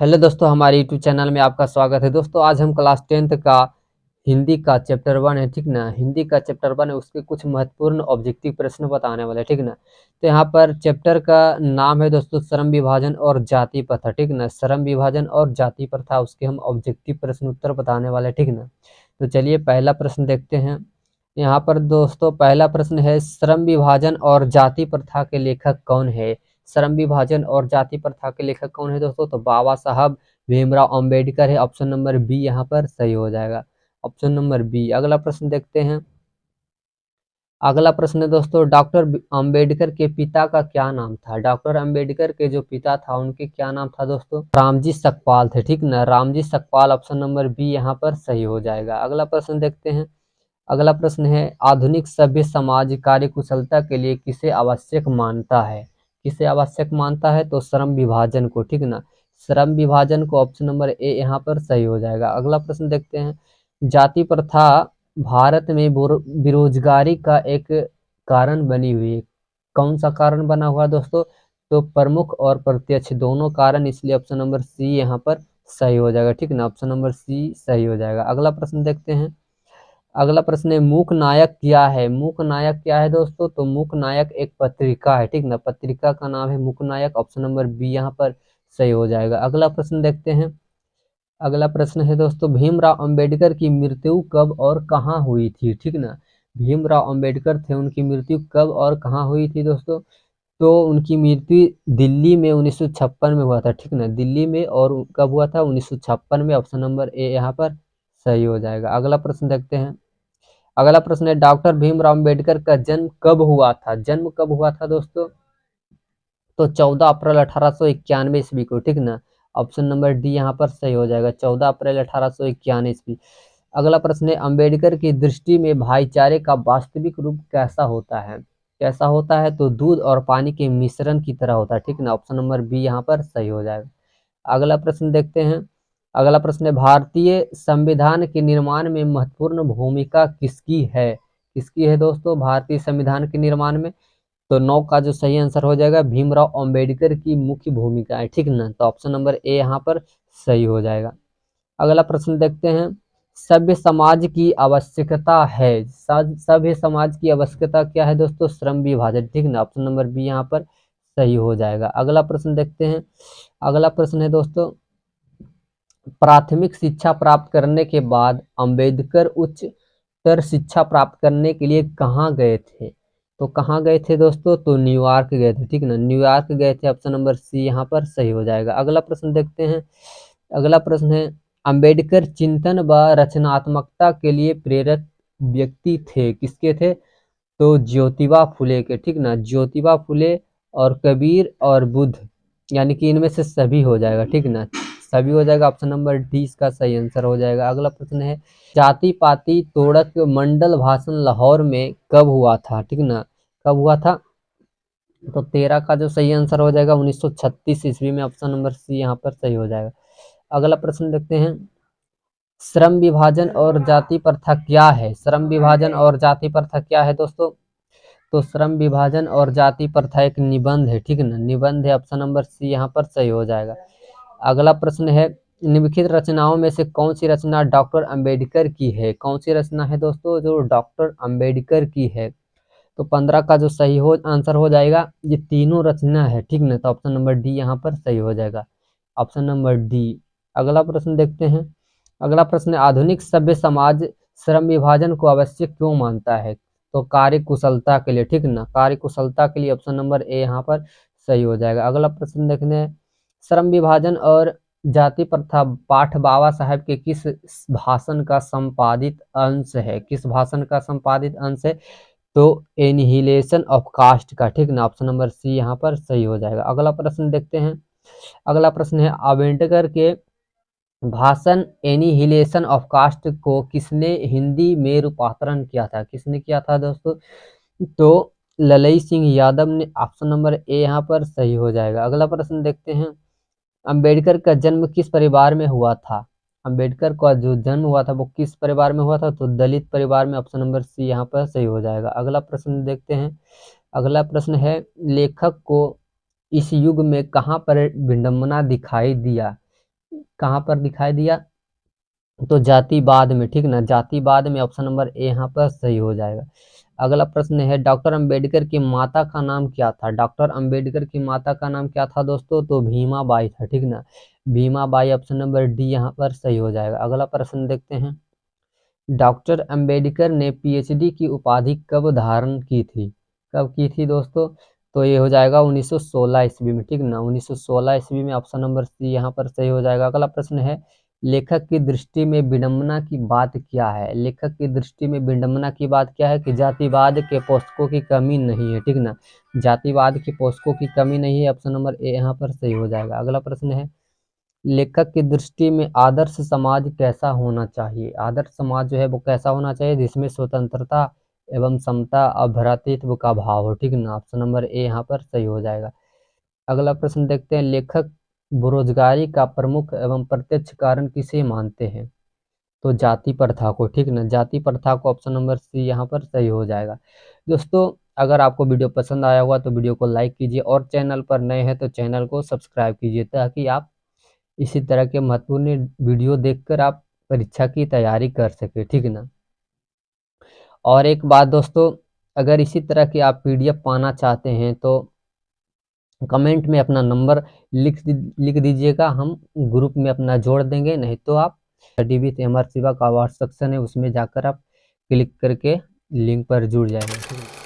Hello दोस्तों, हमारे YouTube channel में आपका स्वागत है। दोस्तों, आज हम क्लास 10th का हिंदी का चैप्टर 1 है, ठीक ना। हिंदी का चैप्टर 1 है, उसके कुछ महत्वपूर्ण ऑब्जेक्टिव प्रश्न बताने वाले हैं, ठीक ना। तो यहाँ पर चैप्टर का नाम है दोस्तों श्रम विभाजन और जाति प्रथा, ठीक ना। श्रम विभाजन और जाति प्रथा, उसके हम ऑब्जेक्टिव प्रश्न उत्तर बताने वाले हैं, ठीक ना। तो चलिए पहला प्रश्न देखते हैं। यहाँ पर दोस्तों पहला प्रश्न है, श्रम विभाजन और जाति प्रथा के लेखक कौन है। श्रम विभाजन और जाति प्रथा के लेखक कौन है दोस्तों, तो बाबा साहब भीमराव अंबेडकर है। ऑप्शन नंबर बी यहाँ पर सही हो जाएगा, ऑप्शन नंबर बी। अगला प्रश्न देखते हैं। अगला प्रश्न है दोस्तों, डॉक्टर अंबेडकर के पिता का क्या नाम था। डॉक्टर अंबेडकर के जो पिता था उनके क्या नाम था दोस्तों, रामजी सकपाल थे, ठीक ना। Ramji Sakpal, option number B यहाँ पर सही हो जाएगा। अगला प्रश्न देखते हैं। अगला प्रश्न है, आधुनिक सभ्य समाज कार्यकुशलता के लिए किसे आवश्यक मानता है। किसे आवश्यक मानता है, तो श्रम विभाजन को, ठीक ना। श्रम विभाजन को, ऑप्शन नंबर ए यहाँ पर सही हो जाएगा। अगला प्रश्न देखते हैं। जाति प्रथा भारत में बेरोजगारी का एक कारण बनी हुई है। कौन सा कारण बना हुआ है दोस्तों, तो प्रमुख और प्रत्यक्ष दोनों कारण, इसलिए ऑप्शन नंबर सी यहाँ पर सही हो जाएगा, ठीक ना। ऑप्शन नंबर सी सही हो जाएगा। अगला प्रश्न देखते हैं। अगला प्रश्न है, मूक नायक क्या है। मूक नायक क्या है दोस्तों, तो मूक नायक एक पत्रिका है, ठीक ना। पत्रिका का नाम है मूक नायक, ऑप्शन नंबर बी यहाँ पर सही हो जाएगा। अगला प्रश्न देखते हैं। अगला प्रश्न है दोस्तों, भीमराव अंबेडकर की मृत्यु कब और कहाँ हुई थी, ठीक ना। भीमराव अंबेडकर थे, उनकी मृत्यु कब और कहाँ हुई थी दोस्तों, तो उनकी मृत्यु दिल्ली में 1956 में हुआ था, ठीक ना। दिल्ली में, और कब हुआ था, 1956 में। ऑप्शन नंबर ए यहाँ पर सही हो जाएगा। अगला प्रश्न देखते हैं। अगला प्रश्न है, डॉक्टर भीमराव अंबेडकर का जन्म कब हुआ था। जन्म कब हुआ था दोस्तों, तो 14 अप्रैल 1891 ईस्वी को, ठीक ना। ऑप्शन नंबर डी यहाँ पर सही हो जाएगा, 14 अप्रैल 1891 ईस्वी। अगला प्रश्न है, अंबेडकर की दृष्टि में भाईचारे का वास्तविक रूप कैसा होता है। कैसा होता है, तो दूध और पानी के मिश्रण की तरह होता है, ठीक ना। ऑप्शन नंबर बी यहाँ पर सही हो जाएगा। अगला प्रश्न देखते हैं। अगला प्रश्न है, भारतीय संविधान के निर्माण में महत्वपूर्ण भूमिका किसकी है। किसकी है दोस्तों, भारतीय संविधान के निर्माण में, तो 9 का जो सही आंसर हो जाएगा, भीमराव अंबेडकर की मुख्य भूमिका है, ठीक ना। तो ऑप्शन नंबर ए यहाँ पर सही हो जाएगा। अगला प्रश्न देखते हैं। सभ्य समाज की आवश्यकता है। सभ्य समाज की आवश्यकता क्या है दोस्तों, श्रम विभाजन, ठीक ना। ऑप्शन नंबर बी यहाँ पर सही हो जाएगा। अगला प्रश्न देखते हैं। अगला प्रश्न है दोस्तों, प्राथमिक शिक्षा प्राप्त करने के बाद अंबेडकर उच्चतर शिक्षा प्राप्त करने के लिए कहाँ गए थे। तो कहाँ गए थे दोस्तों, तो न्यूयॉर्क गए थे, ठीक ना। न्यूयॉर्क गए थे, ऑप्शन नंबर सी यहाँ पर सही हो जाएगा। अगला प्रश्न देखते हैं। अगला प्रश्न है, अंबेडकर चिंतन व रचनात्मकता के लिए प्रेरक व्यक्ति थे। किसके थे, तो ज्योतिबा फुले के, ठीक ना। ज्योतिबा फुले और कबीर और बुद्ध, यानी कि इनमें से सभी हो जाएगा, ठीक ना। सभी हो जाएगा, ऑप्शन नंबर डी इसका सही आंसर हो जाएगा। अगला प्रश्न है, जाति पाति तोड़क मंडल भाषण लाहौर में कब हुआ था, ठीक ना। कब हुआ था, तो 13 का जो सही आंसर हो जाएगा 1936 ईस्वी में। ऑप्शन नंबर सी यहाँ पर सही हो जाएगा। अगला प्रश्न देखते हैं। श्रम विभाजन और जाति प्रथा क्या है। श्रम विभाजन और जाति प्रथा क्या है दोस्तों, तो श्रम विभाजन और जाति प्रथा एक निबंध है, ठीक ना। निबंध है, ऑप्शन नंबर सी यहाँ पर सही हो जाएगा। अगला प्रश्न है, निम्नलिखित रचनाओं में से कौन सी रचना डॉक्टर अंबेडकर की है। कौन सी रचना है दोस्तों, जो डॉक्टर अंबेडकर की है, तो 15 का जो सही हो आंसर हो जाएगा, ये तीनों रचना है, ठीक ना। तो ऑप्शन नंबर डी यहाँ पर सही हो जाएगा, ऑप्शन नंबर डी। अगला प्रश्न देखते हैं। अगला प्रश्न है, आधुनिक सभ्य समाज श्रम विभाजन को आवश्यक क्यों मानता है, तो कार्य कुशलता के लिए, ठीक ना। कार्य कुशलता के लिए, ऑप्शन नंबर ए यहाँ पर सही हो जाएगा। अगला प्रश्न देखने हैं। श्रम विभाजन और जाति प्रथा पाठ बाबा साहेब के किस भाषण का संपादित अंश है। किस भाषण का संपादित अंश है, तो एनिहिलेशन ऑफ कास्ट का, ठीक ना। ऑप्शन नंबर सी यहाँ पर सही हो जाएगा। अगला प्रश्न देखते हैं। अगला प्रश्न है, अम्बेडकर के भाषण एनिहिलेशन ऑफ कास्ट को किसने हिंदी में रूपांतरण किया था। किसने किया था दोस्तों, तो ललई सिंह यादव ने। ऑप्शन नंबर ए यहाँ पर सही हो जाएगा। अगला प्रश्न देखते हैं। अंबेडकर का जन्म किस परिवार में हुआ था। अंबेडकर का जो जन्म हुआ था वो किस परिवार में हुआ था, तो दलित परिवार में। ऑप्शन नंबर सी यहाँ पर सही हो जाएगा। अगला प्रश्न देखते हैं। अगला प्रश्न है, लेखक को इस युग में कहाँ पर विडंबना दिखाई दिया। कहाँ पर दिखाई दिया, तो जातिवाद में, ठीक ना, जातिवाद में ऑप्शन नंबर ए यहाँ पर सही हो जाएगा। अगला प्रश्न है डॉक्टर अंबेडकर की माता का नाम क्या था। डॉक्टर अंबेडकर की माता का नाम क्या था दोस्तों, तो भीमाबाई था, ठीक ना, भीमाबाई, ऑप्शन नंबर डी यहाँ पर सही हो जाएगा। अगला प्रश्न देखते हैं, डॉक्टर अंबेडकर ने पीएचडी की उपाधि कब धारण की थी। कब की थी दोस्तों, तो ये हो जाएगा 1916 ईस्वी में, ठीक ना, 1916 ईस्वी में, ऑप्शन नंबर सी यहाँ पर सही हो जाएगा। अगला प्रश्न है, लेखक की दृष्टि में विडंबना की बात क्या है। लेखक की दृष्टि में विडंबना की बात क्या है कि जातिवाद के पोषकों की कमी नहीं है, ठीक ना, जातिवाद के पोषकों की कमी नहीं है, ऑप्शन नंबर ए यहाँ पर सही हो जाएगा। अगला प्रश्न है, लेखक की दृष्टि में आदर्श समाज कैसा होना चाहिए। आदर्श समाज जो है वो कैसा होना चाहिए, जिसमें स्वतंत्रता एवं समता और भ्रातृत्व का भाव हो, ठीक ना, ऑप्शन नंबर ए यहाँ पर सही हो जाएगा। अगला प्रश्न देखते हैं, लेखक बेरोजगारी का प्रमुख एवं प्रत्यक्ष कारण किसे मानते हैं, तो जाति प्रथा को, ठीक ना, जाति प्रथा को, ऑप्शन नंबर सी यहाँ पर सही हो जाएगा। दोस्तों अगर आपको वीडियो पसंद आया होगा तो वीडियो को लाइक कीजिए, और चैनल पर नए हैं तो चैनल को सब्सक्राइब कीजिए, ताकि आप इसी तरह के महत्वपूर्ण वीडियो देखकर आप परीक्षा की तैयारी कर सके, ठीक ना। और एक बात दोस्तों, अगर इसी तरह की आप पीडीएफ पाना चाहते हैं तो कमेंट में अपना नंबर लिख दीजिएगा, हम ग्रुप में अपना जोड़ देंगे, नहीं तो आप स्टडी विथ एमआर शिवा का व्हाट्सएप सेक्शन है, उसमें जाकर आप क्लिक करके लिंक पर जुड़ जाएंगे, ठीक है।